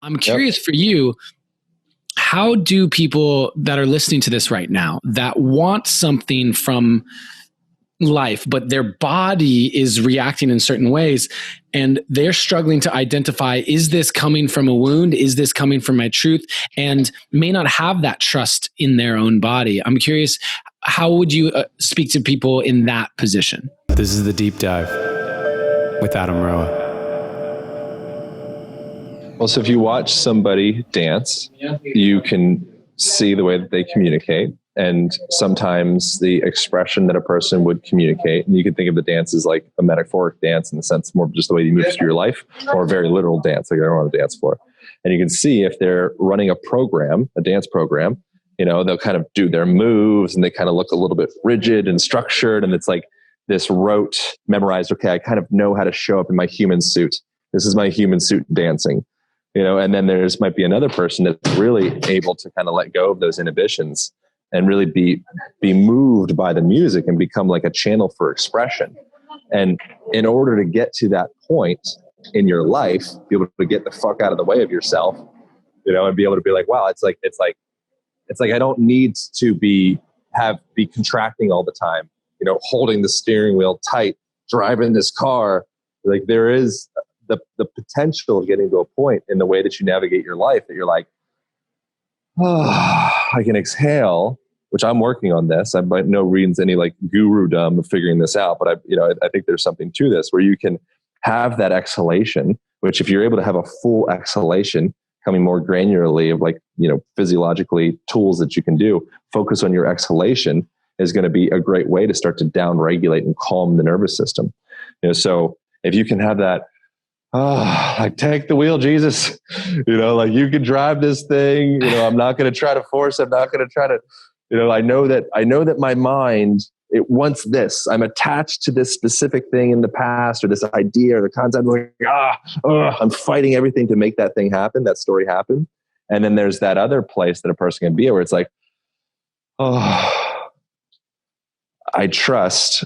I'm curious for you, how do people that are listening to this right now that want something from life, but their body is reacting in certain ways and they're struggling to identify, is this coming from a wound? Is this coming from my truth? And may not have that trust in their own body. I'm curious, how would you speak to people in that position? This is the Deep Dive with Adam Roa. Well, so if you watch somebody dance, you can see the way that they communicate. And sometimes the expression that a person would communicate, and you can think of the dance as like a metaphoric dance in the sense more just the way you move through your life, or a very literal dance, like they're on a dance floor. And you can see if they're running a program, a dance program, they'll kind of do their moves and they kind of look a little bit rigid and structured. And it's like this rote, memorized, okay, I kind of know how to show up in my human suit. This is my human suit dancing, and then might be another person that's really able to kind of let go of those inhibitions and really be moved by the music and become like a channel for expression. And in order to get to that point in your life, be able to get the fuck out of the way of yourself, and be able to be like, wow, it's like I don't need to be contracting all the time, holding the steering wheel tight, driving this car. Like there is the potential of getting to a point in the way that you navigate your life that you're like, oh, I can exhale, which I'm working on this. I by no means any like guru-dom of figuring this out, but I think there's something to this where you can have that exhalation, which if you're able to have a full exhalation coming more granularly of like, physiologically tools that you can do, focus on your exhalation is going to be a great way to start to down-regulate and calm the nervous system. So if you can have that, like take the wheel, Jesus, like you can drive this thing, I'm not going to try to force. I'm not going to try to, I know that my mind, it wants this. I'm attached to this specific thing in the past or this idea or the concept. I'm fighting everything to make that thing happen, that story happen. And then there's that other place that a person can be where it's like, I trust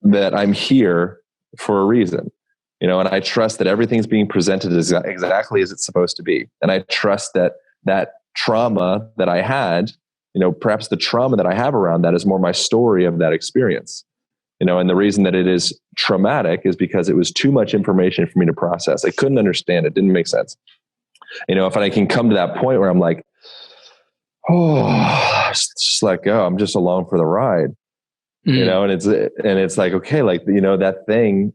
that I'm here for a reason. And I trust that everything's being presented exactly as it's supposed to be. And I trust that trauma that I had, perhaps the trauma that I have around that is more my story of that experience. And the reason that it is traumatic is because it was too much information for me to process. I couldn't understand it. Didn't make sense. If I can come to that point where I'm like, just let go. I'm just along for the ride. And it's like, okay, like, that thing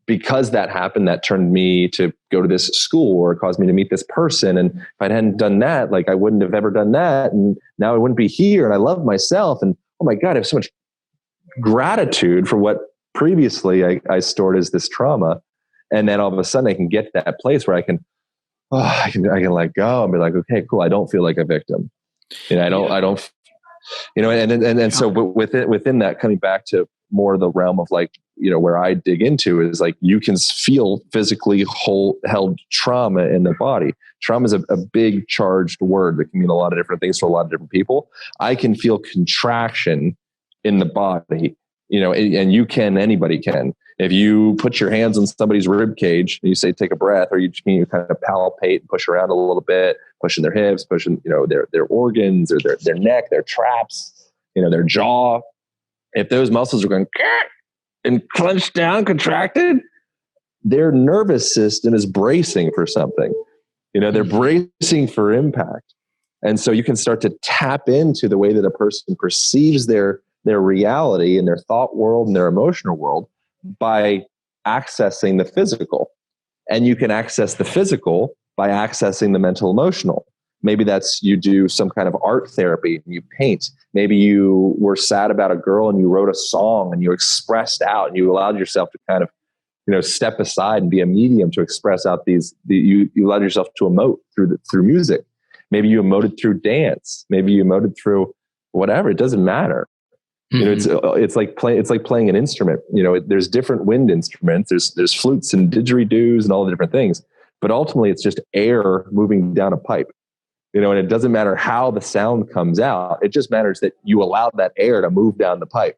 because that happened, that turned me to go to this school or caused me to meet this person. And if I hadn't done that, like I wouldn't have ever done that. And now I wouldn't be here. And I love myself. And oh my God, I have so much gratitude for what previously I stored as this trauma. And then all of a sudden I can get to that place where I can let go and be like, okay, cool. I don't feel like a victim. So within that, coming back to more the realm of like, where I dig into is like, you can feel physically held trauma in the body. Trauma is a big charged word that can mean a lot of different things to a lot of different people. I can feel contraction in the body, and anybody can. If you put your hands on somebody's rib cage and you say, take a breath, or you kind of palpate and push around a little bit, pushing their hips, pushing, their organs or their neck, their traps, their jaw. If those muscles are going and clenched down, contracted, their nervous system is bracing for something. They're bracing for impact. And so you can start to tap into the way that a person perceives their reality and their thought world and their emotional world by accessing the physical. And you can access the physical by accessing the mental emotional. Maybe that's you do some kind of art therapy and you paint. Maybe you were sad about a girl and you wrote a song and you expressed out and you allowed yourself to kind of, step aside and be a medium to express out you allowed yourself to emote through music. Maybe you emoted through dance. Maybe you emoted through whatever. It doesn't matter. Mm-hmm. It's like playing an instrument. There's different wind instruments. There's flutes and didgeridoos and all the different things. But ultimately, it's just air moving down a pipe. And it doesn't matter how the sound comes out. It just matters that you allow that air to move down the pipe.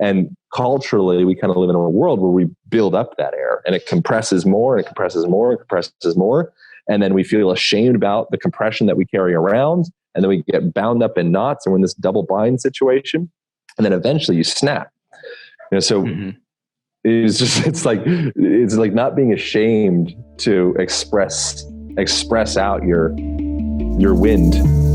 And culturally, we kind of live in a world where we build up that air, and it compresses more, and it compresses more, and it compresses more. And then we feel ashamed about the compression that we carry around. And then we get bound up in knots, and we're in this double bind situation. And then eventually you snap. So it's like not being ashamed to express out your wind.